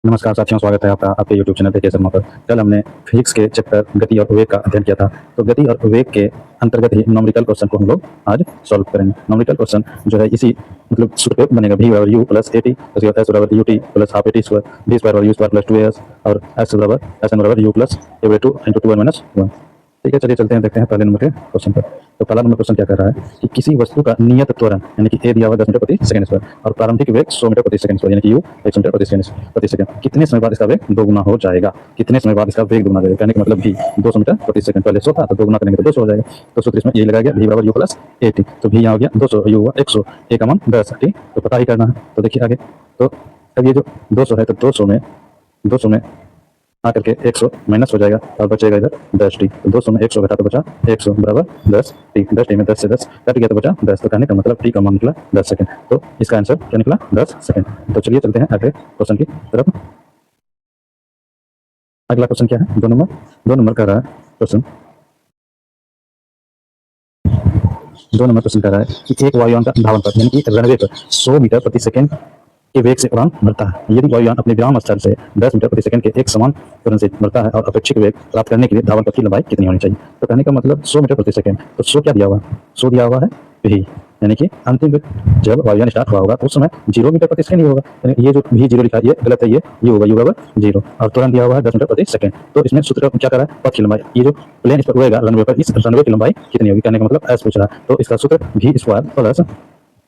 नमस्कार साथियों, स्वागत है आपका आपके YouTube चैनल पे के शर्मा पर। कल हमने फिजिक्स के चैप्टर गति और वेग का अध्ययन किया था। तो गति और वेग के अंतर्गत ही न्यूमेरिकल क्वेश्चन को हम लोग आज सॉल्व करेंगे। न्यूमेरिकल क्वेश्चन जो है इसी मतलब सूत्र पे बनेगा। v बराबर u प्लस at, उसके बाद s बराबर ut plus half at square, v square बराबर u स्क्वायर प्लस 2as और s बराबर u plus a/2 into 2n minus 1। ठीक है, चलिए चलते हैं, देखते हैं पहले नंबर के क्वेश्चन पर। तो पहला नंबर क्वेश्चन क्या कह रहा है कि किसी वस्तु का नियत त्वरण यानी कि a दिया हुआ 10 मीटर प्रति सेकंड स्क्वायर और प्रारंभिक वेग 100 मीटर प्रति सेकंड स्क्वायर यानी कि u 100 मीटर प्रति सेकंड, कितने समय बाद इसका वेग दोगुना हो जाएगा। कितने समय बाद इसका वेग दोगुना हो जाएगा, कहने का मतलब v 200 मीटर प्रति सेकंड, पहले 100 था तो दोगुना करेंगे तो 200 हो जाएगा। तो सूत्र इसमें यही लगाया गया, v बराबर u प्लस at। तो v यहाँ हो गया 200, u हुआ 100, a का मान 10, ठीक। तो पता ही करना है। तो देखिए आगे, तो अब ये जो 200 है तो 200 में आकर के 100 माइनस हो जाएगा और बचेगा इधर 10t। तो 200 में 100 घटा तो बचा 100 बराबर 10t। 10t में 10 से 10 कट गया तो बचा 10। तो कहने का मतलब t का मान निकला 10 सेकंड। तो इसका आंसर क्या निकला 10 सेकंड। तो चलिए चलते हैं अगले क्वेश्चन की तरफ। अगला क्वेश्चन क्या है, 2 नंबर का रहा है क्वेश्चन। 2 नंबर क्वेश्चन कह रहा है कि एक वायुयान का धावन पथ यानी कि रनवे पर 100 मीटर प्रति सेकंड के वेग से उड़ान भरता है। यदि वायुयान अपने विराम स्थल से 10 मीटर प्रति सेकंड के एक समान त्वरण से बढ़ता है और अपेक्षित वेग प्राप्त करने के लिए धावन पथ की लंबाई कितनी होनी चाहिए। तो कहने का मतलब 100 मीटर प्रति सेकंड। तो 100 क्या दिया हुआ है, 100 दिया हुआ है v, यानी कि अंतिम वेग जब वायुयान स्टार्ट हुआ होगा तो उस समय 0 मीटर प्रति सेकंड ही होगा। यानी ये जो v 0 लिखा है ये गलत है, ये होगा u बराबर 0 और त्वरण दिया हुआ है 10 मीटर प्रति सेकंड। तो इसमें सूत्र क्या कर रहा है, पथ की लंबाई, ये जो प्लेन इस पर उड़ेगा रनवे पर, इस रनवे की लंबाई कितनी होगी, कहने का मतलब s पूछ रहा है। तो इसका सूत्र v square plus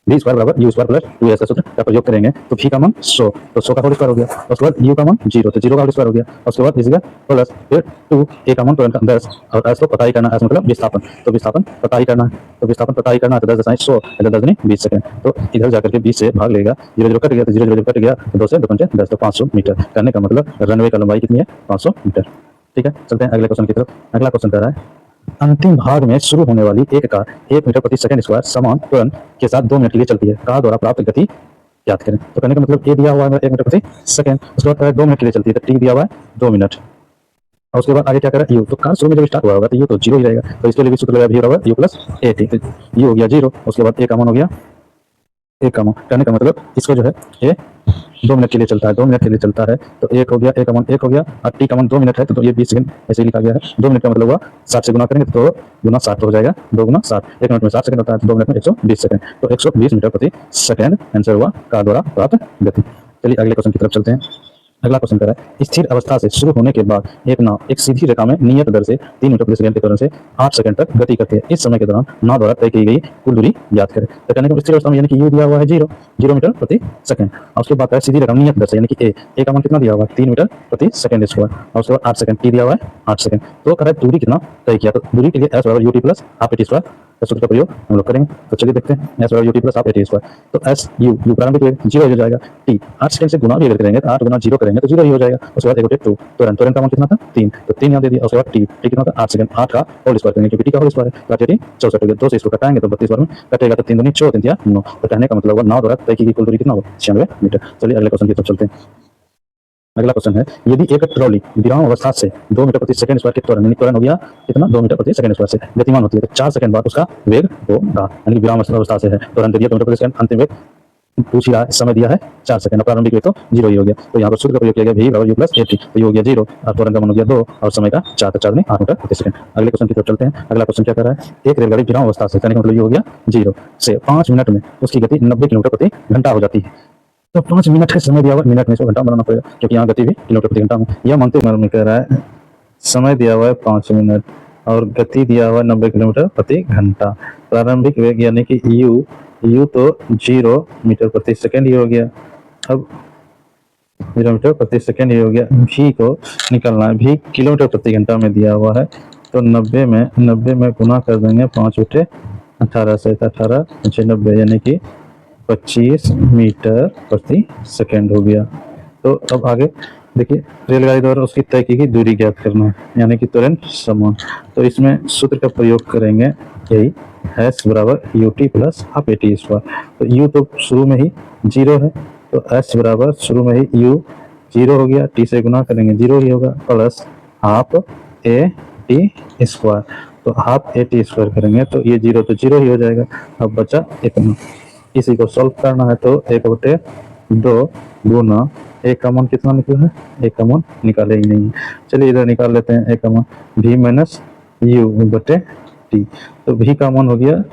v square बराबर u स्क्वायर प्लस 2s का सूत्र का प्रयोग करेंगे। तो v का मान 100, तो 100 का होल स्क्वायर हो गया। उसके बाद u का मान 0, तो 0 का होल स्क्वायर हो गया। उसके बाद इसका प्लस फिर 2, a का मान तुरंत 10 और s को पता ही करना है, s मतलब विस्थापन। तो विस्थापन पता ही करना है, तो विस्थापन पता ही करना है। तो 10 दशमलव 100 इधर 10 नहीं 20 सेकंड। तो इधर जाकर के 20 से भाग लेगा, 0 0 कट गया तो 0 0 कट गया तो 2 से 2 पंचे 10, तो 500 मीटर। करने का मतलब रनवे का लंबाई कितनी है, 500 मीटर। ठीक है, चलते हैं अगले क्वेश्चन की तरफ। अगला क्वेश्चन कर रहा है अंतिम भाग में शुरू होने वाली एक कार 1 मीटर प्रति सेकंड स्क्वायर समान त्वरण के साथ 2 मिनट के लिए चलती है। कार द्वारा प्राप्त गति ज्ञात करें। तो कहने का मतलब ए दिया हुआ है 1 मीटर प्रति सेकंड, उसके बाद 2 मिनट के लिए चलती है तो टी दिया हुआ है 2 मिनट और उसके बाद आगे क्या करें, यू। तो कार शुरू में जब स्टार्ट हुआ होगा तो यू तो 0 ही रहेगा, तो इसके लिए भी सूत्र लगाया v बराबर u प्लस at। तो यू हो गया 0, उसके बाद ए का मान हो गया एक का मान। कहने का मतलब इसको जो है ये 2 मिनट के लिए चलता है, 2 मिनट के लिए चलता है तो एक हो गया, ए का मान 1 हो गया और टी का मान 2 मिनट है तो ये 20 सेकंड ऐसे ही लिखा गया है। 2 मिनट का मतलब हुआ 60 से गुना करेंगे तो 2 गुना 60 हो जाएगा, 2 गुना 60। 1 मिनट में 60 सेकंड होता है तो 2 मिनट में 120 सेकंड, तो 120 मीटर प्रति सेकंड आंसर हुआ कार द्वारा प्राप्त गति। चलिए अगले क्वेश्चन की तरफ चलते हैं। अगला क्वेश्चन कर रहा है स्थिर अवस्था से शुरू होने के बाद एक नाव एक सीधी रेखा में नियत दर से 3 मीटर प्रति सेकंड के त्वरण से 8 सेकंड तक गति करती है। इस समय के दौरान नाव द्वारा तय की गई कुल दूरी ज्ञात करें। तो कहने का स्थिर अवस्था में यानी कि u दिया हुआ है 0 मीटर प्रति सेकंड और उसके बाद सीधी रेखा नियत दर से यानी कि a का मान कितना दिया हुआ है 3 मीटर प्रति सेकंड स्क्वायर और उसके बाद 8 सेकंड, t दिया हुआ है 8 सेकंड। तो कह रहा है दूरी कितना तय किया। तो दूरी के लिए s बराबर ut plus half at square का सूत्र का प्रयोग हम लोग करेंगे। तो चलिए देखते हैं, s बराबर ut plus half at square. तो s u प्रारंभिक वेग 0 हो जाएगा, t 8 सेकंड से गुना भी अगर करेंगे तो 8 गुना 0 करेंगे तो 0 ही हो जाएगा। उसके बाद 1/2 तुरंत का मान कितना था 3, तो 3 यहाँ दे दिया। उसके बाद t कितना था 8 सेकंड, 8 का होल स्क्वायर करेंगे क्योंकि t का होल स्क्वायर है, तो 8 64 हो गया। 2 से इसको कटाएंगे तो 32 बार में कटेगा तो 3 दूनी 4 3 या 9। तो कहने का मतलब नाव द्वारा तय की गई कुल दूरी कितना होगा 96 मीटर। चलिए अगले क्वेश्चन की तरफ चलते हैं। अगला क्वेश्चन है यदि एक ट्रॉली विराम अवस्था से 2 मीटर प्रति सेकंड स्क्वायर के त्वरण होगा कितना 2 मीटर प्रति सेकंड स्क्वायर से गतिमान होती है तो 4 सेकंड बाद उसका वेग होगा, यानी विराम अवस्था से है, त्वरण दे दिया 2 मीटर प्रति सेकंड, अंतिम वेग पूछ ही रहा है, समय दिया है 4 सेकंड, प्रारंभिक वेग तो 0 ही हो गया। तो यहाँ पर सूत्र का प्रयोग किया गया v बराबर u प्लस at, तो ये हो गया 0 और त्वरण का मान हो गया 2 और समय का 4 तो 4 में 8 मीटर प्रति सेकंड। अगले क्वेश्चन की तरफ चलते हैं। अगला क्वेश्चन क्या कर रहा है एक रेलगाड़ी विराम अवस्था से, कहने का मतलब ये हो गया 0 से 5 मिनट में उसकी गति 90 किलोमीटर प्रति घंटा हो जाती है। तो 5 मिनट है समय दिया हुआ, मिनट में इसको घंटा बनाना पड़ेगा क्योंकि यहाँ गति भी किलोमीटर प्रति घंटा में। यह मानते हुए में कह रहा है समय दिया हुआ है 5 मिनट और गति दिया हुआ है 90 किलोमीटर प्रति घंटा। प्रारंभिक वेग यानी कि u तो 0 मीटर प्रति सेकंड ही हो गया, अब 0 मीटर प्रति सेकंड ही हो गया। v को निकालना है, v किलोमीटर प्रति घंटा में दिया हुआ है तो 90 में गुना कर देंगे 5/18 से 18 90 यानी कि 25 मीटर प्रति सेकंड हो गया। तो अब आगे देखिए रेलगाड़ी द्वारा उसकी तय की गई दूरी ज्ञात करना है यानी कि त्वरण समान। तो इसमें सूत्र का प्रयोग करेंगे यही s बराबर ut plus half at square. तो u तो शुरू में ही 0 है तो s बराबर शुरू में ही u 0 हो गया, t से गुना करेंगे 0 ही होगा प्लस हाफ at स्क्वायर। तो हाफ at स्क्वायर करेंगे तो ये 0 तो 0 ही हो जाएगा। अब बचा 1, इसी को सॉल्व करना है तो 1/18 दो गुना ए का मान कितना निकला है, ए का मान निकाले ही नहीं। चलिए इधर निकाल लेते हैं, ए का मान v माइनस यू बटे टी। तो v का मान हो गया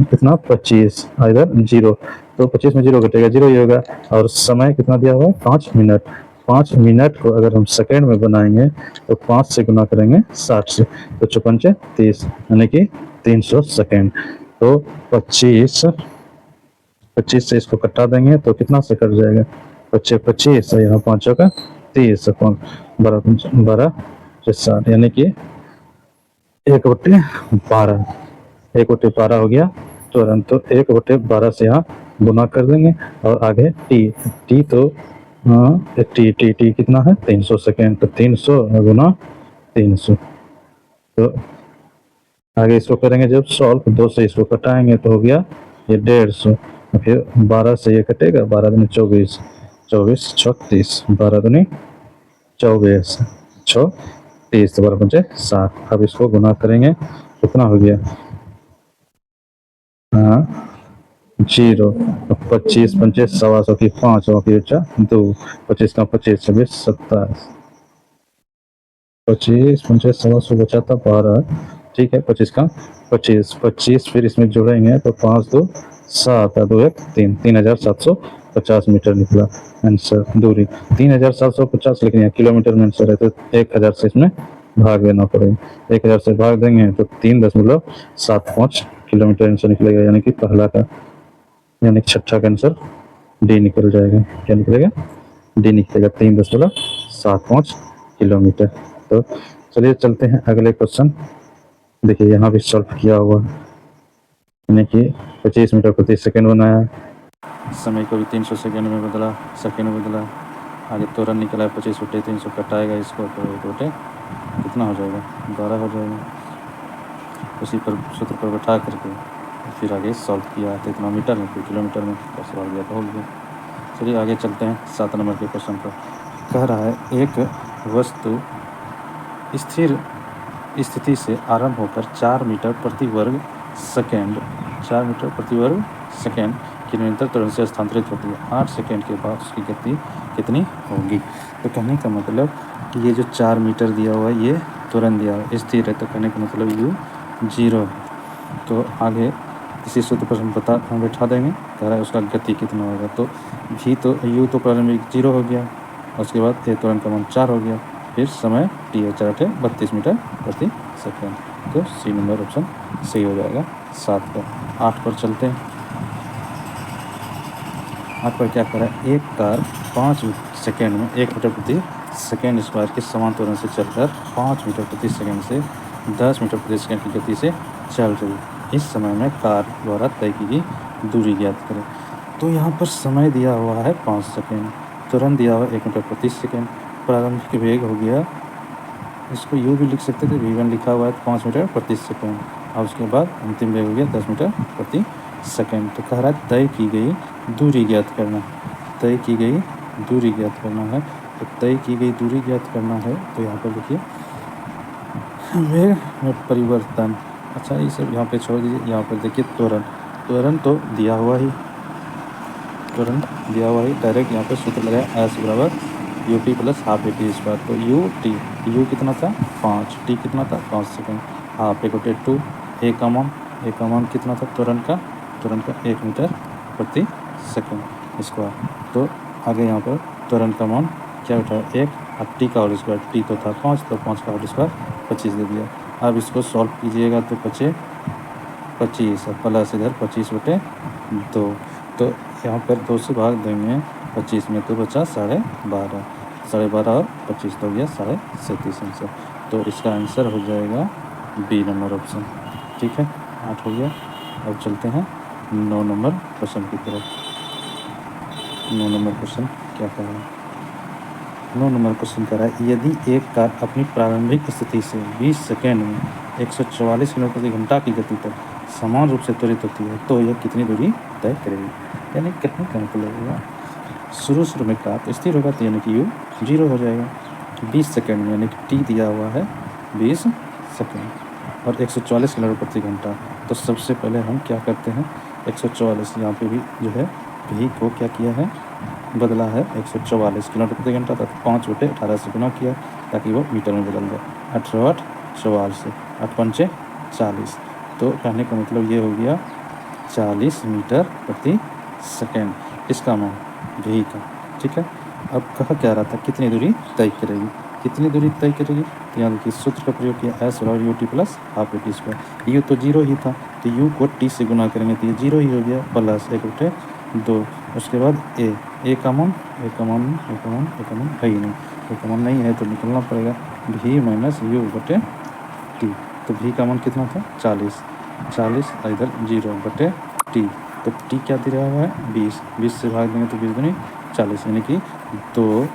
कितना 25, इधर 0, तो 25 में 0 घटेगा 0 ही होगा। और समय कितना दिया हुआ है 5 मिनट। 5 मिनट को अगर हम सेकेंड में बनाएंगे तो 5 से गुना करेंगे 60 से, तो 55 30 यानी कि 300 सेकेंड। तो 25 से इसको कटा देंगे तो कितना से कट जाएगा, 25 से यहाँ 5 का 30, 12 से 60 यानी कि 1/12, 1/12 हो गया तुरंत। तो 1/12 से यहाँ गुना कर देंगे और आगे टी तो टी कितना है 300 सेकेंड, तो 300 गुना 300। तो आगे इसको करेंगे जब सॉल्व, 2 से इसको कटाएंगे तो हो गया ये 150, फिर 12 से ये कटेगा, 12 दूनी 24, 24 36, 12 दूनी 24 36, तो 12×5 = 60। अब इसको गुना करेंगे कितना हो गया 0, 25 25 125 की 5 की बचा 2, 25 का 25 26 27, 25 25 125 बचा था 12, ठीक है 25 का 25 फिर इसमें जोड़ेंगे तो 5 2 7 2 1 3, 3750 मीटर निकला आंसर दूरी 3750, लेकिन यहाँ किलोमीटर में आंसर है तो 1000 से इसमें भाग देना पड़ेगा। 1000 से भाग देंगे तो 3.75 किलोमीटर आंसर निकलेगा, यानी कि पहला का यानी छठा का आंसर डी निकल जाएगा। क्या निकलेगा, डी निकलेगा 3.75 किलोमीटर। तो चलिए चलते हैं अगले क्वेश्चन। देखिए यहाँ भी सॉल्व किया हुआ, यानी कि 25 मीटर प्रति सेकेंड बनाया, समय को भी 300 सेकेंड में बदला, सेकेंड में बदला। आगे त्वरण निकला है 25/300, कटाएगा इसको तो कितना हो जाएगा 12 हो जाएगा। उसी पर सूत्र पर बैठा करके फिर आगे सॉल्व किया तो इतना मीटर में, फिर किलोमीटर में सवाल गया तो हो गया। चलिए आगे चलते हैं 7 नंबर के क्वेश्चन पर। कह रहा है एक वस्तु स्थिर स्थिति से आरंभ होकर 4 मीटर प्रति वर्ग सेकेंड के निरंतर त्वरण से स्थानांतरित होती है। 8 सेकेंड के बाद उसकी गति कितनी होगी। तो कहने का मतलब कि ये जो 4 मीटर दिया हुआ है ये त्वरण दिया हुआ है, स्थिर है, तो कहने का मतलब यू 0 है। तो आगे इसी सूत्र पर हम बैठा देंगे, कह रहा है उसका गति कितना होगा। तो भी तो यू तो प्रारंभिक 0 हो गया, उसके बाद ए त्वरण का मान 4 हो गया, फिर समय टी है 4 32 मीटर प्रति सेकेंड। तो सी नंबर ऑप्शन सही हो जाएगा 7 पर। 8 पर चलते हैं। 8 पर क्या करा, एक कार 5 सेकेंड में 1 मीटर प्रति सेकेंड स्क्वायर के समान त्वरण से चलकर 5 मीटर प्रति सेकेंड से 10 मीटर प्रति सेकेंड की गति से चल रही। इस समय में कार द्वारा तय की गई दूरी ज्ञात करें। तो यहाँ पर समय दिया हुआ है 5 सेकेंड, त्वरण दिया हुआ 1 मीटर प्रति सेकेंड, प्रारंभिक वेग हो गया, इसको यू भी लिख सकते थे, v1 लिखा हुआ है 5 मीटर प्रति सेकेंड, और उसके बाद अंतिम वेग हो गया 10 मीटर प्रति सेकेंड। तो कह रहा है तय की गई दूरी ज्ञात करना, तय की गई दूरी ज्ञात करना है। तो तय की गई दूरी ज्ञात करना है तो यहाँ पर देखिए वेग में परिवर्तन, अच्छा ये सब यहाँ पे छोड़ दीजिए। यहाँ पर देखिए त्वरण तो दिया हुआ ही, डायरेक्ट यहाँ पे सूत्र लगाया एस बराबर U T plus half A T square. तो यू कितना था 5, टी कितना था 5 सेकेंड, हाफ ए 2, ए का मान कितना था त्वरण का 1 मीटर प्रति सेकेंड स्क्वायर। तो आगे यहाँ पर त्वरण का मान क्या उठाया 1, और टी का होल स्क्वायर, टी तो था 5, तो 5 का होल स्क्वायर 25 दे दिया। अब इसको सॉल्व कीजिएगा तो 25 प्लस इधर 25/2, तो यहाँ पर 2 से भाग देंगे 25 में तो बचा 12.5 और 25 तो हो गया 37.5 आंसर। तो इसका आंसर हो जाएगा बी नंबर ऑप्शन। ठीक है, 8 हो गया। अब चलते हैं 9 नंबर क्वेश्चन की तरफ। 9 नंबर क्वेश्चन क्या कह रहा है, 9 नंबर क्वेश्चन कह रहा है यदि एक कार अपनी प्रारंभिक स्थिति से 20 सेकेंड में 144 किलोमीटर प्रति घंटा की गति पर समान रूप से त्वरित होती है तो यह कितनी दूरी तय करेगी। यानी कहने का मतलब होगा शुरू में कार तो स्थिर होगा, तो यानी कि यू 0 हो जाएगा 20 सेकेंड में, यानी कि टी दिया हुआ है 20 सेकेंड और 144 किलोमीटर प्रति घंटा। तो सबसे पहले हम क्या करते हैं 144 यहाँ पे भी जो है भी को क्या किया है बदला है 144 किलोमीटर प्रति घंटा, तो 5/18 से गुना किया ताकि वो मीटर में बदल जाए। 18/8 44, 8×5 = 40। तो कहने का मतलब ये हो गया 40 मीटर प्रति सेकेंड इसका मान भी का। ठीक है, अब कहा क्या रहा था, कितनी दूरी तय करेगी, कितनी दूरी तय करेगी। तो यहाँ देखिए सूत्र का प्रयोग किया, एस बराबर U T plus half A T square. You तो 0 ही था, तो यू को टी से गुना करेंगे तो ये 0 ही हो गया, प्लस 1/2। उसके बाद ए का मान है ही नहीं, ए का मान नहीं है तो निकलना पड़ेगा भी माइनस यू बटे टी। तो भी का मान कितना था 40 इधर 0/टी। तो टी क्या दे रहा है 20 से भाग देंगे तो 20 दूनी 40 यानी कि 2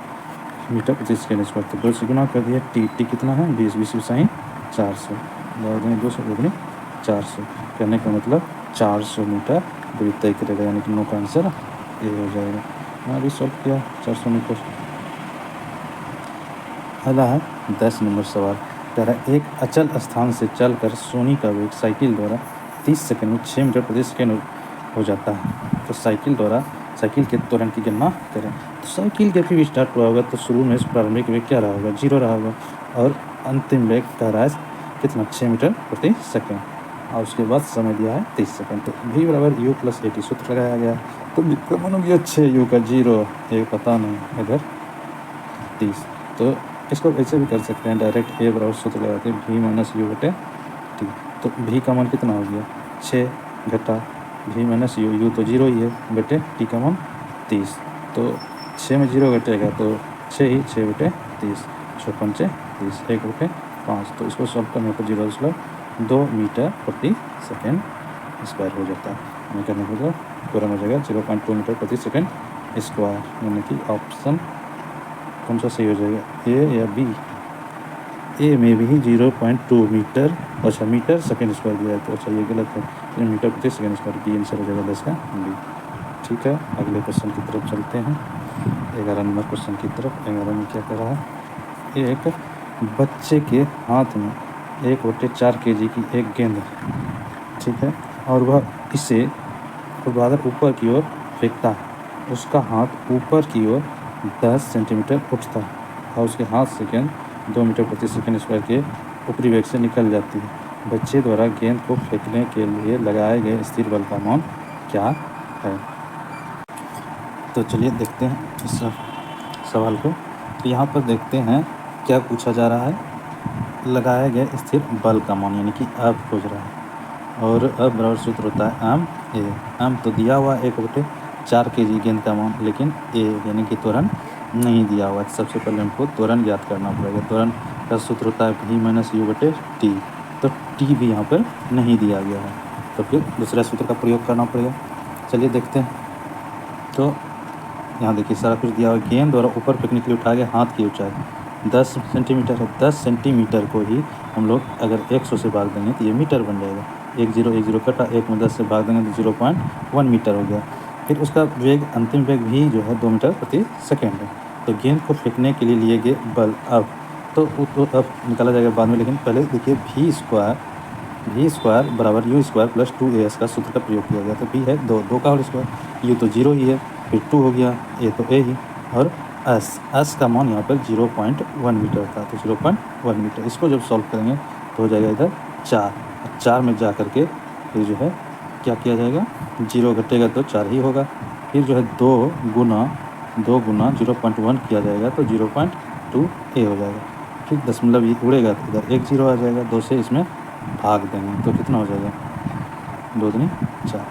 मीटर प्रति सेकेंड स्क्वायर। तो 2 से गुना कर दिया, टी कितना है 20 साइन 400, भाग देंगे 200 दूनी 400। कहने का मतलब 400 मीटर दूरी तय करेगा, यानी कि नो का आंसर ए हो जाएगा। मैं अभी सॉल्व किया 400 मीटर। अगला है 10 नंबर सवाल, कह रहा है एक अचल स्थान से चलकर सोनी का वेग साइकिल द्वारा 30 सेकंड में 6 मीटर प्रति सेकंड हो जाता है। तो साइकिल के त्वरण की गणना करें। तो साइकिल जब भी स्टार्ट हुआ होगा तो शुरू में प्रारंभिक वेग क्या रहा होगा 0 रहा होगा, और अंतिम वेग कह रहा है कितना 6 मीटर प्रति सेकंड, और उसके बाद समय दिया है 30 सेकंड। तो v बराबर u प्लस ए टी सूत्र लगाया गया। तो मान गया 6u का 0 एक पता नहीं इधर 30। तो इसको ऐसे भी कर सकते हैं, डायरेक्ट ए बराबर सूत्र लगाते हैं v माइनस यू बटे टी। तो v का मान कितना हो गया 6 घटा v माइनस यू तो 0 ही है बटे टी का मान 30। तो 6 में 0 घटेगा तो 6/30, 6×5 = 1/5। तो इसको सॉल्व करने पर 0.2 मीटर प्रति सेकेंड स्क्वायर हो जाता है। यानी करने को पूरा हो जाएगा 0.2 मीटर प्रति सेकेंड स्क्वायर, यानी कि ऑप्शन कौन सा सही हो जाएगा, ए या बी। ए में भी 0.2 मीटर, अच्छा मीटर सेकेंड स्क्वायर दिया है, तो अच्छा ये गलत है, तो मीटर प्रति सेकेंड स्क्वायर बी आंसर हो जाएगा 10 का बी। ठीक है, अगले क्वेश्चन की तरफ चलते हैं। 11 नंबर क्वेश्चन की तरफ। 11 में क्या कर रहा है, एक बच्चे के हाथ में 1/4 kg की एक गेंद है, ठीक है, और वह इसे ऊर्ध्वाधर ऊपर की ओर फेंकता है। उसका हाथ ऊपर की ओर 10 सेंटीमीटर उठता है और उसके हाथ से गेंद 2 मीटर प्रति सेकंड स्क्वायर के ऊपरी वेग से निकल जाती है। बच्चे द्वारा गेंद को फेंकने के लिए लगाए गए स्थिर बल का मान क्या है। तो चलिए देखते हैं इस सवाल को। तो यहाँ पर देखते हैं क्या पूछा जा रहा है, लगाए गए स्थिर बल का मान, यानी कि अब खोज रहा है। और अब बराबर सूत्र होता है एम ए। एम तो दिया हुआ 1/4 kg गेंद का मान, लेकिन ए यानी कि त्वरण नहीं दिया हुआ है। सबसे पहले हमको त्वरण ज्ञात करना पड़ेगा। त्वरण का सूत्र होता है v माइनस यू बटे टी। तो टी भी यहाँ पर नहीं दिया गया है, तो फिर दूसरा सूत्र का प्रयोग करना पड़ेगा। चलिए देखते हैं। तो यहाँ देखिए सारा कुछ दिया हुआ है। गेंद द्वारा ऊपर फेंकने के लिए उठाए गए हाथ की ऊंचाई 10 सेंटीमीटर है। 10 सेंटीमीटर को ही हम लोग अगर 100 से भाग देंगे तो ये मीटर बन जाएगा। 1 कटा, 1 में 10 से भाग देंगे तो 0.1 मीटर हो गया। फिर उसका वेग, अंतिम वेग भी जो है 2 मीटर प्रति सेकेंड है। तो गेंद को फेंकने के लिए लिए गए बल अब अब निकाला जाएगा बाद में, लेकिन पहले देखिए v स्क्वायर बराबर यू स्क्वायर प्लस 2as का सूत्र का प्रयोग किया गया। तो v है 2 का होल स्क्वायर, यू तो 0 ही है, फिर 2 हो गया, ए तो ए ही, और s का मान यहाँ पर 0.1 मीटर था, तो 0.1 मीटर। इसको जब सॉल्व करेंगे तो हो जाएगा इधर 4 में जा करके फिर जो है क्या किया जाएगा, 0 घटेगा तो 4 ही होगा। फिर जो है 2 गुना 0.1 किया जाएगा तो 0.2 ए हो जाएगा। फिर दशमलव ये उड़ेगा तो इधर 1 0 आ जाएगा। 2 से इसमें भाग देंगे तो कितना हो जाएगा, 2 दूनी 4,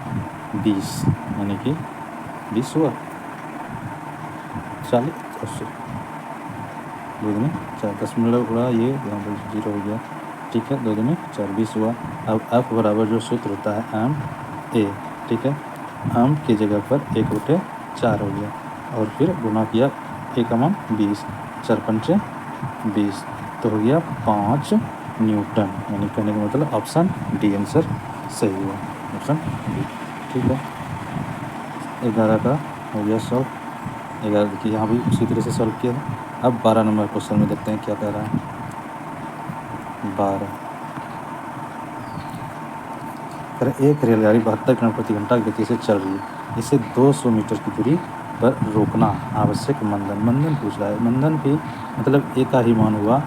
20, यानी कि 20 हुआ, 40, 80, 2 दूनी 4, दशमलव उड़ा ये यहाँ पर 0 हो गया। ठीक है, 2 दूनी 4, 20 हुआ। अब एफ बराबर जो सूत्र होता है एम ए, ठीक है, एम की जगह पर 1/4 हो गया, और फिर गुना किया ए का मान 20, 4×5 = 20, तो हो गया 5 न्यूटन। यानी कहने का मतलब ऑप्शन डी आंसर सही हुआ, ऑप्शन डी। ठीक है, 11 का हो गया सॉल्व। 11 देखिए यहाँ भी उसी तरह से सॉल्व किया है। अब 12 नंबर क्वेश्चन में देखते हैं क्या कह रहा है। 12 एक रेलगाड़ी 72 किलोमीटर प्रति घंटा की गति से चल रही है। इसे 200 मीटर की दूरी पर रोकना आवश्यक मंदन। मंदन पूछ रहा है, मंदन भी मतलब ए का ही मान हुआ,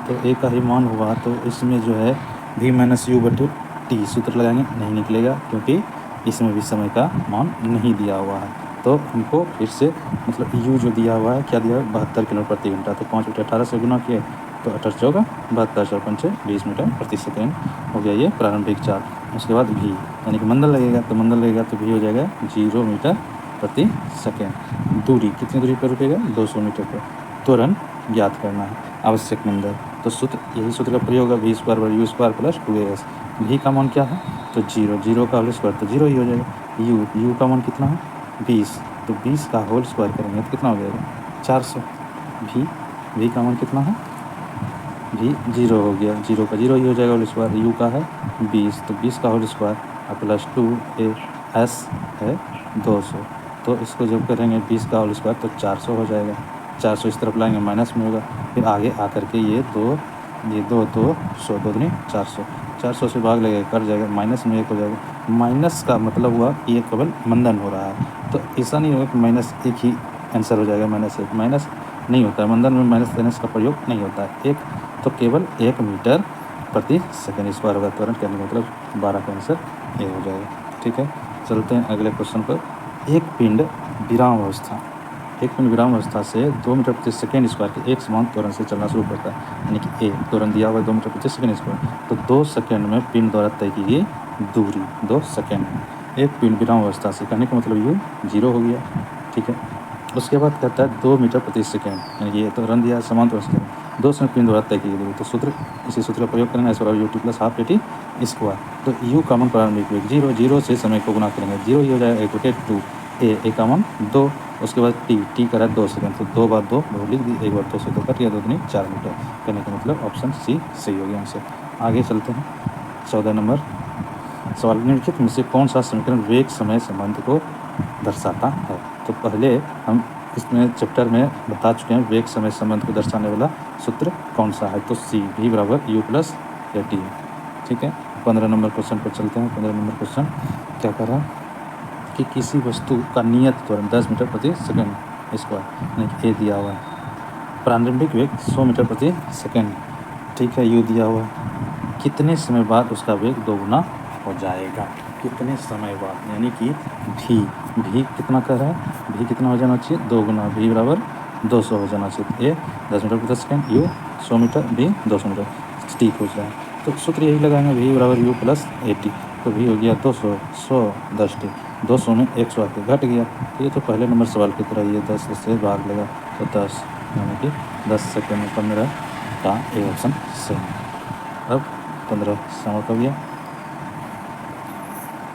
तो ए का ही मान हुआ तो इसमें जो है v माइनस यू बटे टी सूत्र लगाएंगे, नहीं निकलेगा क्योंकि इसमें भी समय का मान नहीं दिया हुआ है। तो हमको फिर से मतलब यू जो दिया हुआ है क्या दिया है 72 किलोमीटर प्रति घंटा, तो 5 बटे 18 से गुना किए तो 18 चौका 72 4 पंचे 20 मीटर प्रति सेकेंड हो गया ये प्रारंभिक चाल। उसके बाद भी यानी कि मंदन लगेगा, तो मंदन लगेगा तो भी हो जाएगा 0 मीटर प्रति सेकेंड। दूरी कितनी दूरी पर रुकेगा 200 मीटर पर। त्वरण ज्ञात करना है आवश्यक मंदन, तो सूत्र यही सूत्र का प्रयोग है v square you square plus 2as। v का मान क्या है तो 0, 0 का होल स्क्वायर तो 0 ही हो जाएगा। u का मान कितना है 20, तो 20 का होल स्क्वायर करेंगे तो कितना हो जाएगा 400। v का मान कितना है भी 0 हो गया, 0 का 0 ही हो जाएगा होल स्क्वायर। यू का है 20, तो 20 का होल स्क्वायर और प्लस 2as है 200, तो इसको जब करेंगे 20 का होल स्क्वायर तो 400 हो जाएगा। 400 इस तरफ लाएंगे माइनस में होगा, फिर आगे आकर के ये 2 200 2 दूनी 400, 400 से भाग लगेगा कट जाएगा, माइनस में 1 हो जाएगा। माइनस का मतलब हुआ कि ये केवल मंदन हो रहा है, तो ऐसा नहीं होगा कि माइनस एक ही आंसर हो जाएगा माइनस एक, माइनस नहीं होता है मंदन में, माइनस का प्रयोग नहीं होता है। एक तो केवल 1 मीटर प्रति सेकेंड स्क्वायर होगा, त्वरण करने का मतलब 12 का आंसर ए हो जाएगा। ठीक है, चलते हैं अगले क्वेश्चन पर। एक पिंड विराम अवस्था से 2 मीटर प्रति सेकेंड स्क्वायर के एक समान त्वरण से चलना शुरू करता है, यानी कि ए त्वरण दिया हुआ है 2 मीटर प्रति सेकेंड स्क्वायर, तो 2 सेकेंड में पिंड द्वारा तय की गई दूरी 2 सेकेंड में। एक पिंड विराम अवस्था से कहने का मतलब यू 0 हो गया। ठीक है, उसके बाद कहता है 2 मीटर प्रति सेकेंड, यानी कि ये त्वरण दिया है समान त्वरण से 2 सेकेंड पिंड द्वारा तय की गई दूरी, तो सूत्र इसी सूत्र का प्रयोग करेंगे एस बराबर U T plus half A T square. तो यू का मान प्रारंभिक वेग 0, 0 से समय को गुना करेंगे 0 ही हो जाएगा 1 बटे 2, ए का मान 2, उसके बाद टी करा 2 सेकेंड, तो 2 बार 2 लिख दी, 1 बार 2 से 2 कट गया, 2 दूनी 4 मीटर, कहने का मतलब ऑप्शन सी सही हो गया आंसर। आगे चलते हैं 14 नंबर सवाल, निम्नलिखित में से कौन सा समीकरण वेग समय संबंध को दर्शाता है। तो पहले हम इसमें चैप्टर में बता चुके हैं वेग समय संबंध को दर्शाने वाला सूत्र कौन सा है, तो सी v बराबर यू प्लस ए टी है। ठीक है, 15 नंबर क्वेश्चन पर चलते हैं। 15 नंबर क्वेश्चन क्या कर रहा है कि किसी वस्तु का नियत त्वरण 10 मीटर प्रति सेकेंड स्क्वायर, यानी कि ए दिया हुआ है, प्रारंभिक वेग 100 मीटर प्रति सेकेंड, ठीक है, यू दिया हुआ है, कितने समय बाद उसका वेग दोगुना हो जाएगा, कितने समय बाद, यानी कि भी कितना कर रहा है, भी कितना हो जाना चाहिए 2 गुना, भी बराबर 200 हो जाना चाहिए। ए 10 मीटर प्रति सेकेंड, यू 100 मीटर, भी 200 मीटर, ठीक हो जाए। तो सूत्र यही लगाएंगे भी बराबर यू प्लस 80, तो भी हो गया 200, 100 10 टी, 200 में 100 आके घट गया, तो ये तो पहले नंबर सवाल की तरह ये 10 से भाग लगा तो 10, यानी कि 10 सेकेंड में 15 का ए ऑप्शन सही। अब 15 समाप्त हो गया।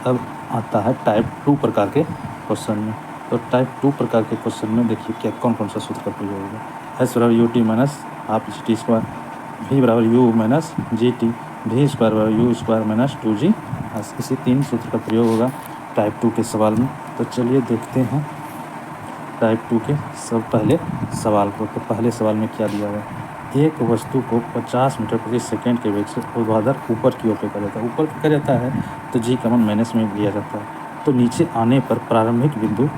अब आता है टाइप 2 प्रकार के क्वेश्चन में, तो टाइप 2 प्रकार के क्वेश्चन में देखिए क्या कौन कौन सा सूत्र का प्रयोग होगा। एस बराबर U T minus half G T square, V बराबर U minus G T, V square बराबर यू स्क्वायर माइनस 2g, इसी 3 सूत्र का प्रयोग होगा टाइप 2 के सवाल में। तो चलिए देखते हैं टाइप 2 के सब पहले सवाल को। तो पहले सवाल में क्या दिया हुआ है, एक वस्तु को 50 मीटर प्रति सेकेंड के वेग से ऊर्ध्वाधर ऊपर की ओर फेंका जाता है, ऊपर फेंका जाता है तो जी का मान माइनस में लिया जाता है, तो नीचे आने पर प्रारंभिक बिंदु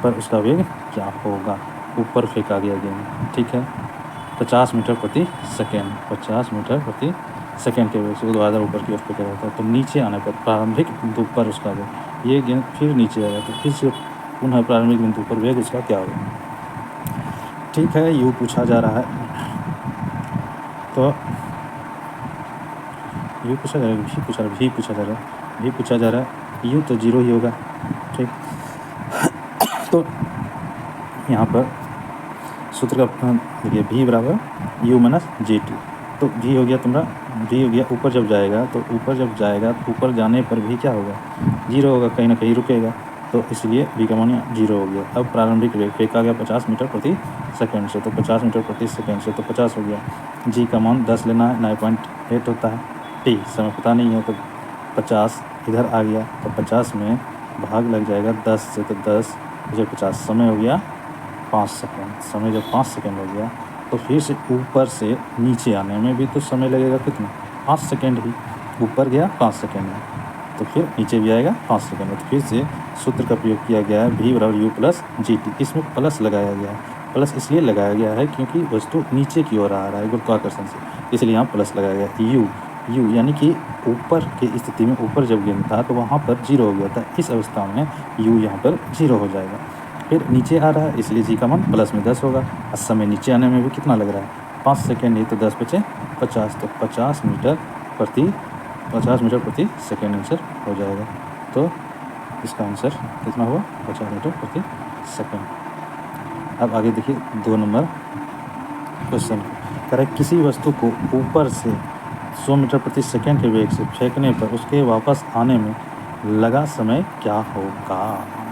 पर उसका वेग क्या होगा, ऊपर फेंका गया गेंद, ठीक है, 50 मीटर प्रति सेकेंड, 50 मीटर प्रति सेकेंड के वेग से ऊर्ध्वाधर ऊपर की ओर फेंका जाता है, तो नीचे आने पर प्रारंभिक बिंदु पर उसका वेग, ये गेंद फिर नीचे आएगा तो फिर से पुनः प्रारंभिक बिंदु पर वेग उसका क्या होगा। ठीक है, यू पूछा जा रहा है, तो यू पूछा जा रहा है, भी पूछा जा रहा है, यू तो 0 ही होगा। ठीक, तो यहाँ पर सूत्र का देखिए भी बराबर यू माइनस जी टी, तो भी हो गया तुम्हारा, भी हो गया ऊपर जब जाएगा, तो ऊपर जाने पर भी क्या होगा 0 होगा, कहीं ना कहीं रुकेगा, तो इसलिए भी का मान 0 हो गया। अब प्रारंभिक वेग फेंका गया 50 मीटर प्रति सेकेंड से, तो 50 मीटर प्रति सेकेंड से तो 50 हो गया, जी का मान 10 लेना है, 9.8 होता है, टी समय पता नहीं है तो 50 इधर आ गया, तो 50 में भाग लग जाएगा 10 से, तो 10 जो 50 समय हो गया 5 सेकेंड, समय जब 5 सेकेंड हो गया तो फिर से ऊपर से नीचे आने में भी तो समय लगेगा कितना 5 सेकेंड ही, ऊपर गया 5 सेकेंड में, तो फिर नीचे भी आएगा 5 सेकेंड में, तो फिर से सूत्र का प्रयोग किया गया है v बराबर u प्लस जी टी। इसमें प्लस लगाया गया है, प्लस इसलिए लगाया गया है क्योंकि वस्तु नीचे की ओर आ रहा है गुरुत्वाकर्षण से, इसलिए यहाँ प्लस लगाया गया। यू यानी कि ऊपर की स्थिति में ऊपर जब गेंद था तो वहाँ पर 0 हो गया था, इस अवस्था में यू यहाँ पर 0 हो जाएगा। फिर नीचे आ रहा है इसलिए जी का मान प्लस में 10 होगा। और समय नीचे आने में भी कितना लग रहा है, 5 सेकेंड, ये तो 10 बचे 50, तो 50 मीटर प्रति सेकेंड आंसर हो जाएगा। तो इसका आंसर कितना हुआ, 50 मीटर प्रति सेकेंड। अब आगे देखिए 2 नंबर क्वेश्चन कह रहा है किसी वस्तु को ऊपर से 100 मीटर प्रति सेकेंड के वेग से फेंकने पर उसके वापस आने में लगा समय क्या होगा।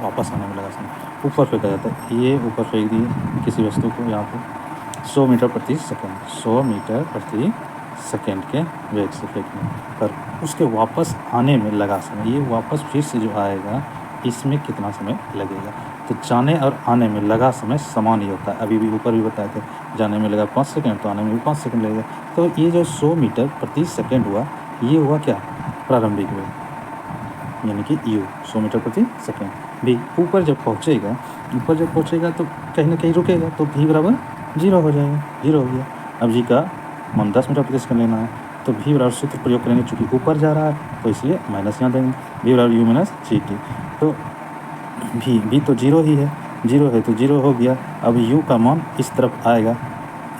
वापस आने में लगा समय, ऊपर फेंका जाता है, ये ऊपर फेंक दिए किसी वस्तु को यहाँ पर 100 मीटर प्रति सेकेंड, 100 मीटर प्रति सेकेंड के वेग से फेंकने पर उसके वापस आने में लगा समय, ये वापस फिर से जो आएगा इसमें कितना समय लगेगा। तो जाने और आने में लगा समय समान ही होता है, अभी भी ऊपर भी बताए थे, जाने में लगा 5 सेकेंड तो आने में भी 5 सेकेंड लगेगा। तो ये जो 100 मीटर प्रति सेकेंड हुआ, ये हुआ क्या, प्रारंभिक वेग यानी कि u 100 मीटर प्रति सेकेंड। भी ऊपर जब पहुँचेगा तो कहीं ना कहीं रुकेगा, तो v बराबर 0 हो जाएगा, 0 हो गया। अब जी का मान 10 मीटर प्रति सेकेंड लेना है, तो v बराबर सूत्र प्रयोग करेंगे, चूँकि ऊपर जा रहा है तो इसलिए माइनस यहाँ देंगे, v बराबर u माइनस जी टी। तो v तो 0 ही है, 0 है तो 0 हो गया। अब u का मान इस तरफ आएगा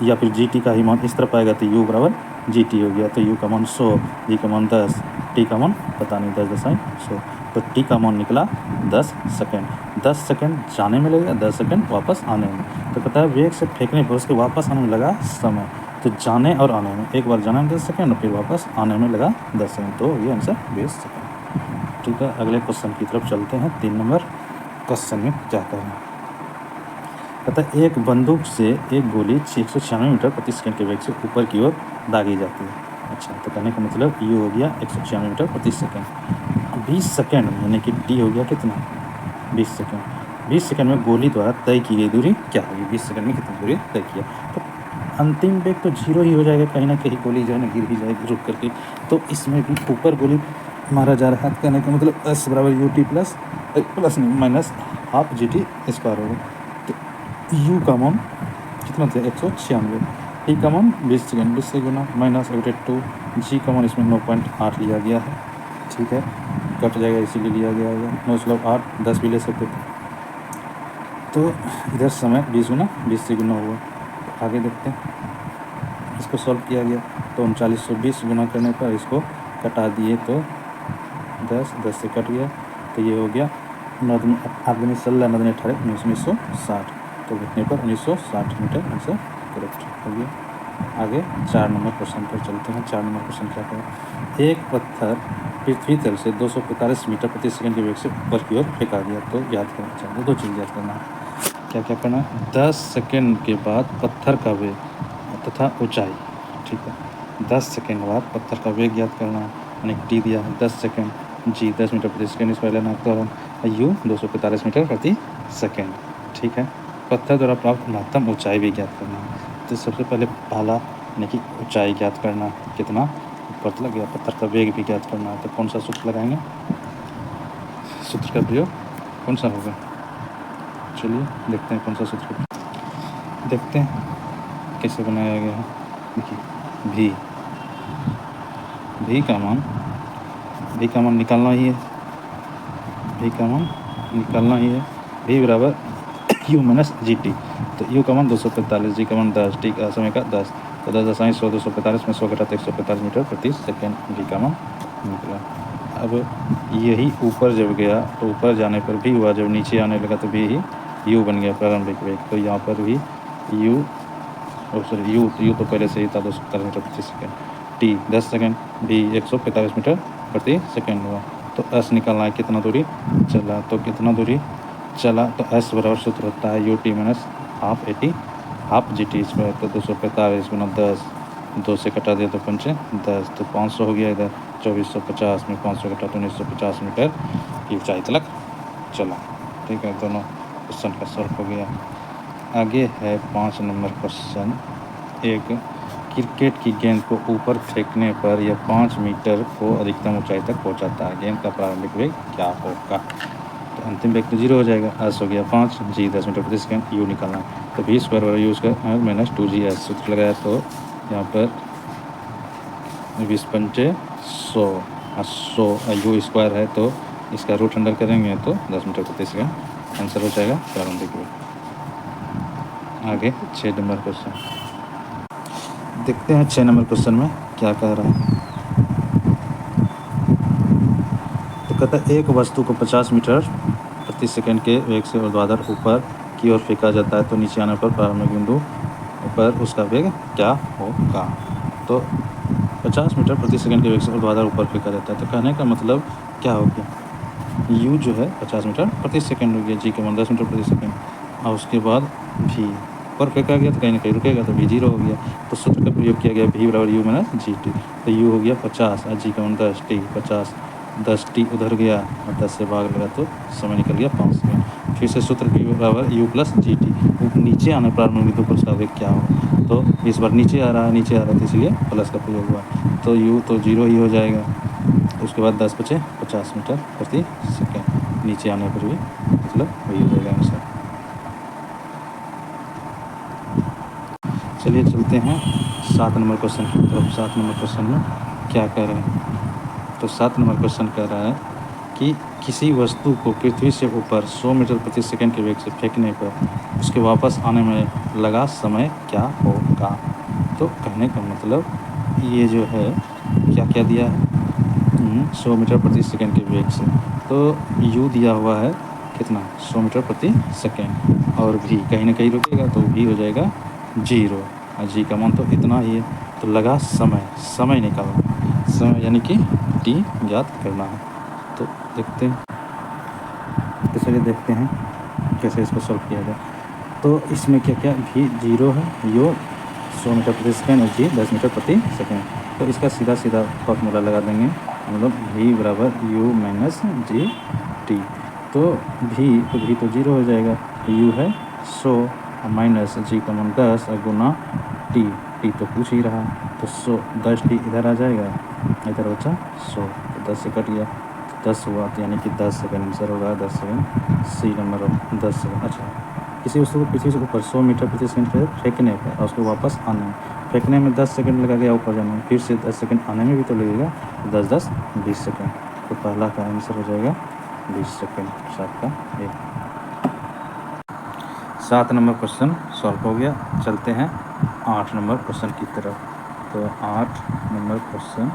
या फिर जी टी का ही मान इस तरफ आएगा, तो u बराबर जी टी हो गया। तो u का मान 100, जी का मान 10, टी का मान पता नहीं 10.100, तो टी का मान निकला 10 सेकेंड। 10 सेकेंड जाने में लगेगा, 10 सेकेंड वापस आने में। तो पता है वेग से फेंकने पर उसके वापस आने में लगा समय, तो जाने और आने में, एक बार जाने में 10 सेकेंड और फिर वापस आने में लगा 10 सेकेंड, तो ये आंसर 20 सेकेंड। ठीक है, अगले क्वेश्चन की तरफ चलते हैं। 3 नंबर क्वेश्चन में क्या करना है, पता है एक बंदूक से एक गोली 196 मीटर प्रति सेकेंड के वेग से ऊपर की ओर दागी जाती है। अच्छा, तो कहने का मतलब ये हो गया 196 मीटर प्रति सेकेंड। 20 सेकेंड यानी कि डी हो गया कितना, 20 सेकेंड। 20 सेकेंड में गोली द्वारा तय की गई दूरी क्या होगी, 20 सेकेंड में कितनी दूरी तय किया, तो अंतिम वेग तो 0 ही हो जाएगा, कहीं ना कहीं गोली जो है ना गिर ही जाएगी रुक करके। तो इसमें भी ऊपर गोली मारा जा रहा है, कहने का मतलब एस बराबर U T plus minus half G T square होगा। तो यू का मान कितना था 196, टी का मान 20 सेकेंड, 20 से गुना माइनस 2, जी का मान इसमें 9.8 लिया गया है। ठीक है, कट जाएगा इसीलिए लिया गया होगा, 9/8, 10 भी ले सकते थे। तो इधर समय 20 गुना 20 से गुना हुआ। आगे देखते हैं, इसको सॉल्व किया गया तो 3920 गुना करने पर इसको कटा दिए तो 10 से कट गया, तो ये हो गया 9×16 9×18 1960, तो घटने पर 1960 मीटर आंसर करेक्ट हो गया। आगे 4 नंबर क्वेश्चन पर चलते हैं। 4 नंबर क्वेश्चन क्या है, एक पत्थर पृथ्वी तल से 245 मीटर प्रति सेकंड के वेग से ऊपर की ओर फेंका गया, तो याद करना चाहिए, 2 चीज़ याद करना है। क्या करना है, 10 सेकेंड के बाद पत्थर का वेग तथा ऊंचाई। ठीक है, 10 सेकेंड बाद पत्थर का वेग याद करना है, यानी टी दिया है 10 सेकेंड, जी 10 मीटर प्रति सेकेंड इस पर लेना, तो यू 245 मीटर प्रति सेकेंड। ठीक है, पत्थर द्वारा प्राप्त महत्तम ऊंचाई भी ज्ञात करना है। तो सबसे पहले पहला यानी कि ऊंचाई ज्ञात करना, कितना ऊपर लग गया, पत्थर का वेग भी ज्ञात करना है। तो कौन सा सूत्र लगाएंगे, सूत्र का प्रयोग कौन सा होगा, चलिए देखते हैं कौन सा सूत्र, देखते हैं कैसे बनाया गया है। देखिए भी का मान निकालना ही है, भी का मान निकालना ही है, भी बराबर यू माइनस जी टी। तो यू का मान 245, जी का मान 10, टी का समय का 10, तो 10 245 में 100 घटा तो 145 मीटर प्रति सेकेंड भी का मान निकला। अब यही ऊपर जब गया तो ऊपर जाने पर भी हुआ, जब नीचे आने लगा तो भी ही यू बन गया प्रारंभिक वेग। तो यहाँ पर भी यू तो पहले से ही था 245 मीटर प्रति सेकेंड, टी 10 सेकेंड, भी 145 मीटर प्रति सेकेंड हुआ। तो एस निकालना है, कितना दूरी चला, तो कितना दूरी चला, तो एस बराबर सूत्र होता है you T minus half G T square. तो 245 गुना 10, 2 से कटा दिया तो 5 10, तो 500 हो गया, इधर 2450 में 500 घटा तो 1950 मीटर की ऊंचाई तक चला। ठीक है, दोनों क्वेश्चन का सॉल्व हो गया। आगे है 5 नंबर क्वेश्चन, एक क्रिकेट की गेंद को ऊपर फेंकने पर यह 5 मीटर को अधिकतम ऊंचाई तक पहुंचाता है, गेंद का प्रारंभिक वेग क्या होगा। तो अंतिम वेग तो 0 हो जाएगा। एस हो गया 5, जी 10 मीटर प्रति सेकेंड, यू निकालना तो वी स्क्वायर और you square minus 2g S सूत्र लगाया तो यहाँ पर 20 पंचे 100 100 यू स्क्वायर है तो इसका रूट अंडर करेंगे तो 10 मीटर प्रति सेकेंड आंसर हो जाएगा प्रारंभिक वेग। आगे 6 नंबर क्वेश्चन देखते हैं। 6 नंबर क्वेश्चन में क्या कह रहा है। तो कहता है एक वस्तु को 50 मीटर प्रति सेकंड के वेग से ऊर्ध्वाधर ऊपर की ओर फेंका जाता है तो नीचे आने पर प्रारंभिक बिंदु पर उसका वेग क्या होगा। तो 50 मीटर प्रति सेकंड के वेग से ऊर्ध्वाधर ऊपर फेंका जाता है तो कहने का मतलब क्या हो गया, यू जो है 50 मीटर प्रति सेकंड हो गया, जी का मान 10 मीटर प्रति सेकंड और उसके बाद भी ऊपर फेंका गया तो कहीं ना कहीं रुकेगा तो भी 0 हो गया। तो सूत्र का प्रयोग किया गया भी बराबर यू माइनस जी टी। तो यू हो गया 50 और जी का मान 10 टी, 50 10 टी उधर गया और 10 से भाग लगा तो समय निकल गया 5 सेकेंड। फिर से सूत्र भी बराबर यू प्लस जी टी। नीचे आने प्रारंभिक बिंदु पर उसका वेग क्या हो, तो इस बार नीचे आ रहा है तो इसलिए प्लस का प्रयोग हुआ तो यू तो 0 ही हो जाएगा। उसके बाद 10 बचे 50 मीटर प्रति सेकेंड, नीचे आने पर भी मतलब वही हो जाएगा आंसर। चलिए चलते हैं 7 नंबर क्वेश्चन की तरफ। 7 नंबर क्वेश्चन में क्या कह रहे हैं। तो 7 नंबर क्वेश्चन कह रहा है कि किसी वस्तु को पृथ्वी से ऊपर 100 मीटर प्रति सेकंड के वेग से फेंकने पर उसके वापस आने में लगा समय क्या होगा। तो कहने का मतलब ये जो है क्या क्या दिया है 100 मीटर प्रति सेकंड के वेग से, तो यू दिया हुआ है कितना 100 मीटर प्रति सेकंड और भी कहीं ना कहीं रुकेगा तो भी हो जाएगा 0 और जी का मान तो इतना ही है। तो लगा समय निकालना, समय यानी कि टी याद करना है। तो देखते हैं, तो चलिए देखते हैं कैसे इसको सॉल्व किया जाए। तो इसमें क्या क्या भी 0 है, यू 100 मीटर प्रति सेकेंड और जी 10 मीटर प्रति सेकेंड। तो इसका सीधा सीधा फॉर्मूला लगा देंगे, मतलब v बराबर यू माइनस जी टी। तो भी तो 0 हो जाएगा, यू है 100 माइनस जी का मान 10 और गुना टी तो पूछ ही रहा तो 100 10 टी इधर आ जाएगा, इधर बचा 100 तो 10 से कट गया तो 10 हुआ तो यानी कि 10 सेकेंड आंसर होगा। 10 सेकेंड सी नंबर 10 सेकेंड। अच्छा, किसी वस्तु को पृथ्वी से ऊपर 100 मीटर प्रति सेकंड पर फेंकने पर और उसको वापस आने में, फेंकने में 10 सेकंड लगा गया, ऊपर जाने में फिर से 10 सेकंड आने में भी तो लगेगा, तो 10 20 सेकंड। तो पहला का आंसर हो जाएगा 20 सेकंड। 7 का 1। 7 नंबर क्वेश्चन सॉल्व हो गया। चलते हैं 8 नंबर क्वेश्चन की तरफ। तो 8 नंबर क्वेश्चन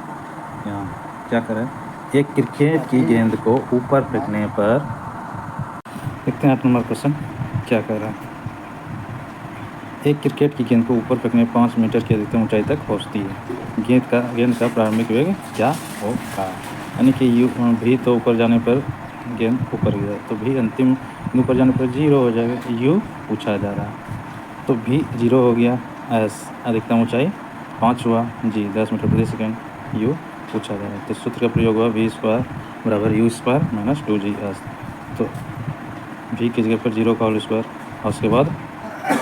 यहाँ क्या करें, एक क्रिकेट की गेंद को ऊपर फेंकने पर, देखते हैं 8 नंबर क्वेश्चन क्या कह रहा है। एक क्रिकेट की गेंद को ऊपर फेंकने 5 मीटर की अधिकतम ऊंचाई तक पहुंचती है। गेंद का प्रारंभिक वेग क्या होगा, यानी कि यू भी तो ऊपर जाने पर गेंद ऊपर गया तो भी अंतिम ऊपर जाने पर 0 हो जाएगा, यू पूछा जा रहा है तो भी 0 हो गया। एस अधिकतम ऊंचाई 5 हुआ, जी 10 मीटर प्रति सेकेंड, यू पूछा जा रहा है। तो सूत्र का प्रयोग हुआ वी स्क्वायर बराबर U square minus 2g S. तो भी की जगह पर 0 का होल स्क्वायर और उसके बाद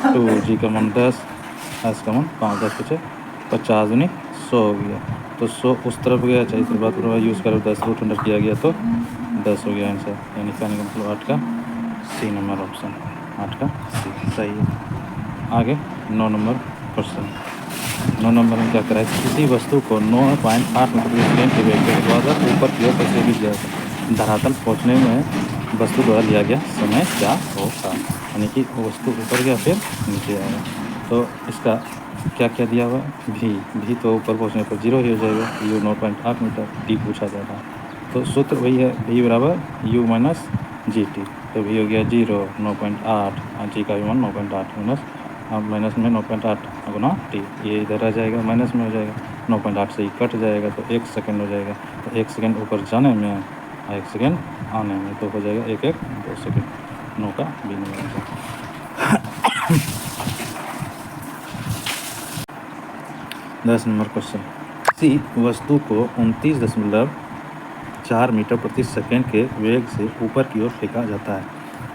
2g का मान 10, एस का मान 5, 10 बचे 50 दूनी 100 हो गया। तो 100 उस तरफ गया, चाहिए इस बात पर यूज़ कर 10 रूट अंडर किया गया तो 10 हो गया आंसर, यानी कहने का मतलब 8 का सी नंबर ऑप्शन, 8 का सी सही है। आगे 9 नंबर क्वेश्चन। 9 नंबर में क्या करा है, किसी वस्तु को 9.8 मीटर प्रति सेकंड के वेग के द्वारा ऊपर की ओर कैसे भी धरातल पहुँचने में वस्तु द्वारा लिया गया समय क्या होगा, यानी कि वस्तु ऊपर गया फिर नीचे आएगा। तो इसका क्या क्या दिया हुआ है, भी तो ऊपर पहुंचने पर 0 ही हो जाएगा, यू 9.8 मीटर, टी पूछा जा रहा है। तो सूत्र वही है भी बराबर यू माइनस जी टी। तो भी हो गया 0 9.8 और जी का भी मान 9.8 माइनस में 9.8 गुना टी, ये इधर आ जाएगा माइनस में हो जाएगा, 9.8 से ही कट जाएगा तो 1 सेकेंड हो जाएगा। तो 1 सेकेंड ऊपर जाने में और 1 सेकेंड आने में तो हो जाएगा 1 2 सेकेंड, 9 का बी नंबर। 10 नंबर क्वेश्चन, किसी वस्तु को 29.4 मीटर प्रति सेकेंड के वेग से ऊपर की ओर फेंका जाता है।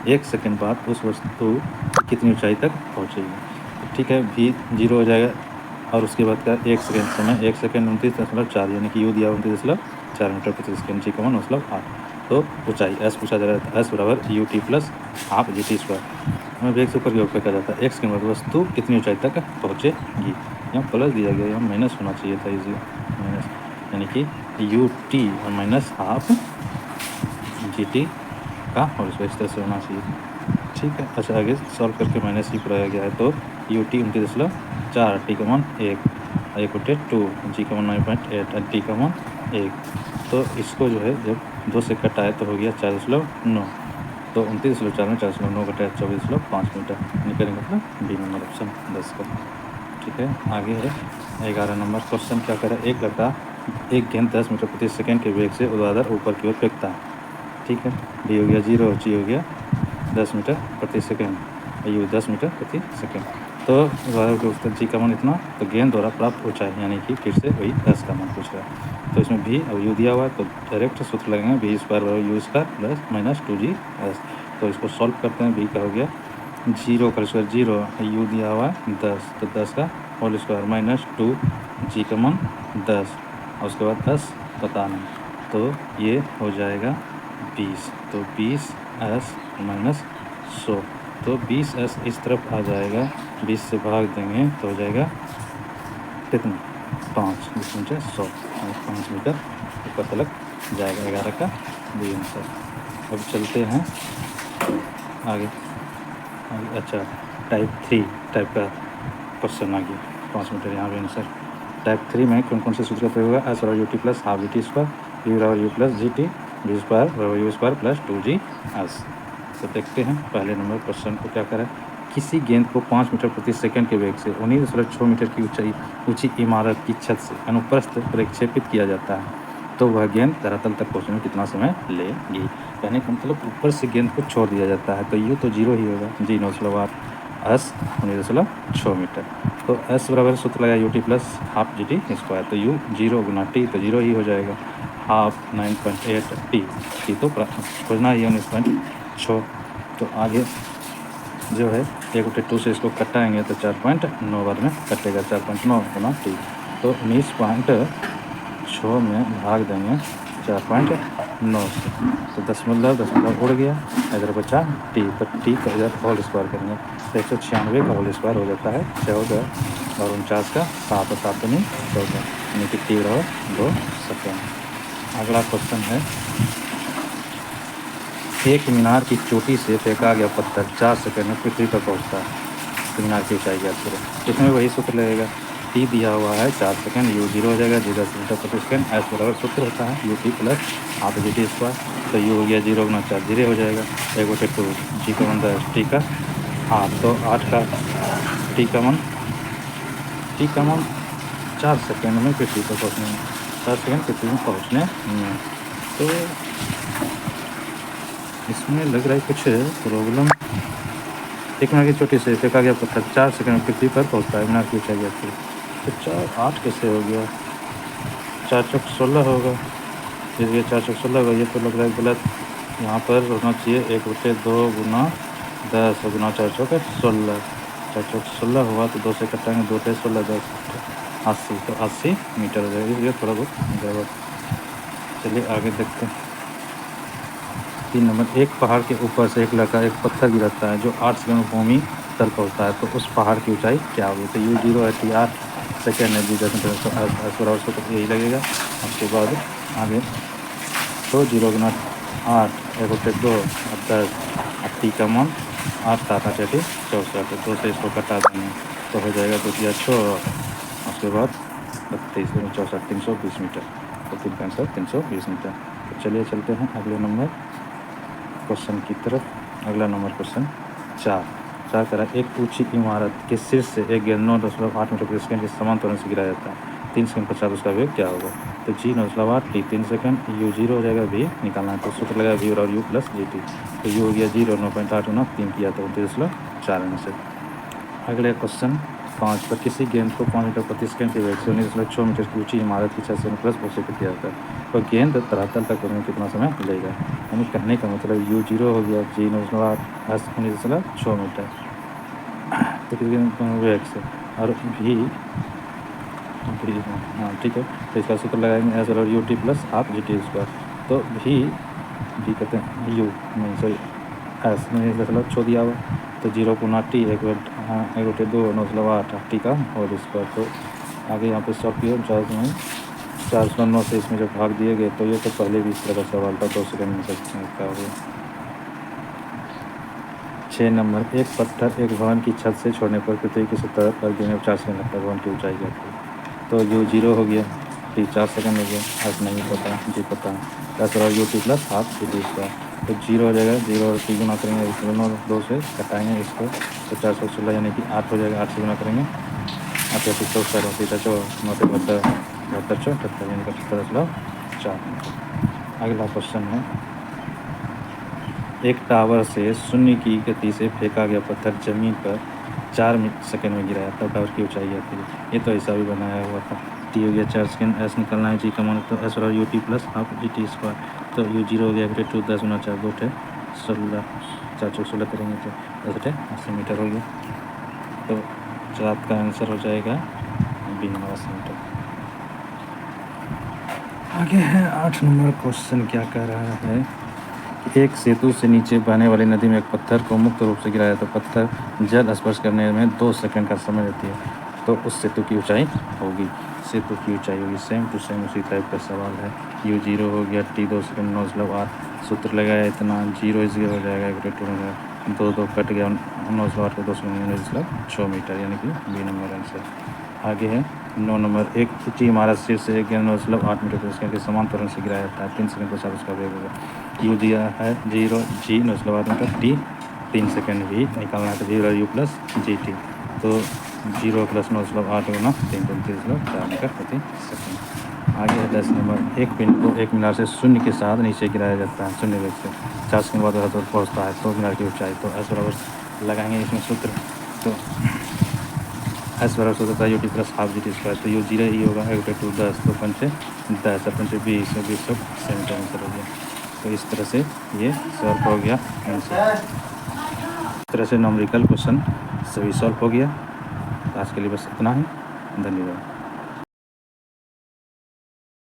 1 सेकेंड बाद उस वस्तु कितनी ऊंचाई तक पहुंचेगी। ठीक है, भी 0 हो जाएगा और उसके बाद का 1 सेकेंड समय, 1 सेकेंड 29.4 यानी कि यू दिया 29.4 मीटर प्रति सेकेंड, जी का मान 8। तो ऊंचाई एस पूछा जा रहा है, एस बराबर U T plus half G T square. हमें वेग से ऊपर की ओर फेंका जाता है, एक्स की मतलब वस्तु कितनी ऊंचाई तक पहुँचेगी। यहाँ प्लस दिया गया, यहाँ माइनस होना चाहिए था, इजी माइनस, यानी कि यू टी और माइनस हाफ जी टी का और इस तरह से होना चाहिए। ठीक है, अच्छा आगे सॉल्व करके माइनस ही कराया गया है, तो यू टी 29.4, टी का मान 1, एक उठे 2, जी का मान 9.8 और टी का मान 1। तो इसको जो है जब 2 से कटाए तो हो गया 4.9, तो 29.4 में 4.9 घटाया 24.5 मीटर निकलेंगे, मतलब बी नंबर ऑप्शन 10 का। ठीक है, आगे है 11 नंबर क्वेश्चन। क्या करें, एक लड़का एक गेंद 10 मीटर प्रति सेकंड के वेग से ऊर्ध्वाधर ऊपर की ओर फेंकता है। ठीक है, डी हो गया 0, जी हो गया 10 मीटर प्रति सेकंड, यू 10 मीटर प्रति सेकंड। तो ऊर्ध्वाधर के उत्तर जी का मान इतना, तो गेंद द्वारा प्राप्त ऊंचाई यानी कि फिर से वही 10 का मान पूछ रहा है। तो इसमें भी अब यू दिया हुआ है, तो डायरेक्ट सूत्र लगेंगे बी स्क्वायर बराबर U square plus minus 2g S. तो इसको सॉल्व करते हैं, बी का हो गया 0 का स्क्वायर 0, यू दिया हुआ है 10, तो 10 का होल स्क्वायर माइनस 2, जी का मान 10 और उसके बाद 10 पता नहीं, तो ये हो जाएगा 20। तो 20 एस माइनस 100, तो 20 एस इस तरफ आ जाएगा, 20 से भाग देंगे तो हो जाएगा कितना 5, जिसमें 100, 5 मीटर ऊपर तक जाएगा। 11 का बी आंसर। अब चलते हैं आगे। अच्छा, टाइप 3 टाइप का क्वेश्चन आ गया, 5 मीटर यहाँ भी आंसर। टाइप 3 में कौन कौन से सूत्र का प्रयोग होगा, एस बराबर U T plus half G T square, U बराबर U plus G T, B square बराबर U square plus 2g S. तो देखते हैं पहले नंबर क्वेश्चन को क्या करें। किसी गेंद को 5 मीटर प्रति सेकंड के वेग से 19.6 मीटर की ऊंची इमारत की छत से अनुप्रस्थ प्रक्षेपित किया जाता है, तो वह गेंद धरातल तक पहुंचने में कितना समय लेगी। कहने का मतलब ऊपर से गेंद को छोड़ दिया जाता है, तो ये तो 0 ही होगा, जी 9.8, एस 19.6 मीटर। तो एस बराबर सूत्र लगा you T plus half G T square, तो यू 0 गुना टी, तो 0 ही हो जाएगा, हाफ 9.8 टी तो खोजना ही 19.6। तो आगे जो है 1/2 से इसको कटाएंगे तो 4.9 बाद में कटेगा, 4.9 गुना टी, तो 19.6 में भाग देंगे 4.9 से, तो दशमलव उड़ गया, इधर बचा टी, तो टी का इधर होल स्क्वायर करेंगे तो 196 का होल स्क्वायर हो जाता है 14 और 49 का 7 और 7 नहीं 14, यानी कि टी बराबर 2 सेकेंड। अगला क्वेश्चन है, एक मीनार की चोटी से फेंका गया पत्थर 4 सेकंड में पृथ्वी पर पहुंचता है, तो मीनार की ऊंचाई ज्ञात करें। इसमें वही सूत्र लगेगा, टी दिया हुआ है 4 सेकंड, यू 0 हो जाएगा, जी 10 मीटर प्रति सेकंड, एस बराबर सूत्र होता है you T plus half G T square, तो यू हो गया 0 गुना 4 0 हो जाएगा, 1/2, जी का मान 10, टी का 8, तो 8 का टी का मान 4 सेकंड में पृथ्वी पर पहुँचने में, 4 सेकंड पृथ्वी में पहुँचने में। तो इसमें लग रहा है कुछ प्रॉब्लम। एक मीनार की चोटी से फेंका गया पत्थर 4 सेकंड में पृथ्वी पर पहुंचता है, मीनार की ऊंचाई ज्ञात करें। तो 4 8 कैसे हो गया, 4 चौक 16 होगा, फिर ये 4 चौक 16 होगा, ये तो लग रहा है गलत। यहाँ पर होना चाहिए 1/2 गुना 10 गुना 4 चौक 16, 4 चौक 16 हुआ तो 2 से कटाएंगे, 2 से 16 10 80, तो 80 मीटर हो जाएगा, ये थोड़ा बहुत गड़बड़। चलिए आगे देखते हैं। 3 नंबर, एक पहाड़ के ऊपर से एक लड़का एक पत्थर गिराता है जो 8 सेकंड में भूमि तल पहुँचता है, तो उस पहाड़ की ऊंचाई क्या होगी। तो यू 0 है, टी 8 सेकेंड है, जी 10 मीटर, तो एस बराबर तो यही लगेगा। उसके बाद आगे तो 0 गुना 8 1/2 और 10 और टी का मान 8 7 8 64, 2 से इसको कटा देंगे तो हो जाएगा 2 या 6, उसके बाद 32 64 320 मीटर, तो 3 का आंसर 320 मीटर। तो चलिए चलते हैं अगले नंबर क्वेश्चन की तरफ। अगला नंबर क्वेश्चन 4 करा, एक ऊंची इमारत के शीर्ष से एक गेंद 9.8 मीटर प्रति सेकंड के समान त्वरण से गिराया जाता है, 3 सेकंड पश्चात उसका वेग क्या होगा। तो जी 9.8, टी 3 सेकंड, यू 0 हो जाएगा, वी निकालना है, तो सूत्र लगा वी और यू प्लस जी टी, तो यू हो गया 0 9.8 गुना 3 किया तो 29.4 में से। अगले क्वेश्चन 5 पर किसी गेंद को 5 मीटर प्रति सेकंड के वेग से 19.6 मीटर की ऊंची इमारत की छत से अनुप्रस्थ प्रक्षेपित किया जाता है, तो गेंद धरातल तक पहुंचने में कितना समय लेगा। यानी कहने का मतलब यू 0 हो गया, जी 9.8, एस 19.6 मीटर तो किसी वेग से, और भी हाँ ठीक है, तो इसका सूत्र लगाएंगे एस बराबर U T plus half G T square, तो भी बी कहते हैं यू नहीं सॉरी एस नहीं मतलब छो दिया हुआ तो 0 टी 1/2 टी का होल स्क्वायर। तो आगे यहाँ पे सॉल्व किया 409 से इसमें जब भाग दिए गए तो ये तो पहले भी इस तरह का सवाल था 2 सेकंड में सकता हो गया। 6 नंबर एक पत्थर एक भवन की छत से छोड़ने पर पृथ्वी की सतह पर गिरने पर 4 सेकंड लगता है, भवन की ऊंचाई क्या थी? तो यू 0 हो गया, टी 4 सेकंड हो गया, एस नहीं पता, जी पता है, एस और you T plus half T T square. तो 0 हो जाएगा, 0 और टी गुना करेंगे दोनों 2 से कटाएंगे इसको तो 416 यानी कि 8 हो जाएगा, 8 से गुना करेंगे 8 या 74 होती है 72 यानी कि 78.4। अगला क्वेश्चन है एक टावर से शून्य की गति से फेंका गया पत्थर जमीन पर 4 सेकंड में गिराया तब टावर की ऊंचाई क्या थी? ये तो ऐसा भी बनाया हुआ था। टी हो गया 4 सेकंड, एस निकलना है, जी का मान तो एस और you T plus half G T square. तो यू 0 हो गया, 2 10 गुना 4 2 थे 16, 4 चौक 16 करेंगे तो 10 थे 80 मीटर हो गया। तो रात का आंसर हो जाएगा बी नंबर 80 मीटर। आगे है 8 नंबर क्वेश्चन क्या कह रहा है एक सेतु से नीचे बहने वाली नदी में एक पत्थर को मुक्त रूप से गिराया तो पत्थर जल स्पर्श करने में 2 सेकंड का समय लेती है तो उस सेतु की ऊंचाई होगी, सेतु की ऊंचाई होगी। सेम टू सेम उसी टाइप का सवाल है। यू 0 हो गया, टी 2 सेकंड 9/8 सूत्र लगाया इतना 0 हो जाएगा 2 2 कट गया 9/8 को 2 सेकंड 6 मीटर यानी कि बी नंबर आंसर। आगे है 9 नंबर एक ऊंची इमारत सिर से 11.8 मीटर प्रति सेकंड के समान त्वरण से गिराया जाता है 3 सेकंड के साथ उसका वेग होगा। यू दिया है 0 जी 9.8 मीटर, टी 3 सेकंड भी निकालना है तो 0 यू प्लस जी टी तो 0 प्लस 9.8 गुना 3.4 मीटर प्रति सेकंड। आगे है 10 नंबर एक पिंड को एक मीनार से शून्य के साथ नीचे गिराया जाता है शून्य वेग से 4 सेकंड बाद वह पहुँचता है तो मीनार की ऊँचाई तो एस बराबर लगाएंगे इसमें सूत्र तो एस बराबर सूत्र था you T plus half G T square तो यू 0 ही होगा 1/2 10 तो 5 10 और 5 20 सेंटीमीटर आंसर हो गया। तो इस तरह से ये सॉल्व हो गया आंसर। इस तरह से न्यूमेरिकल क्वेश्चन सभी सॉल्व हो गया। आज के लिए बस इतना ही, धन्यवाद।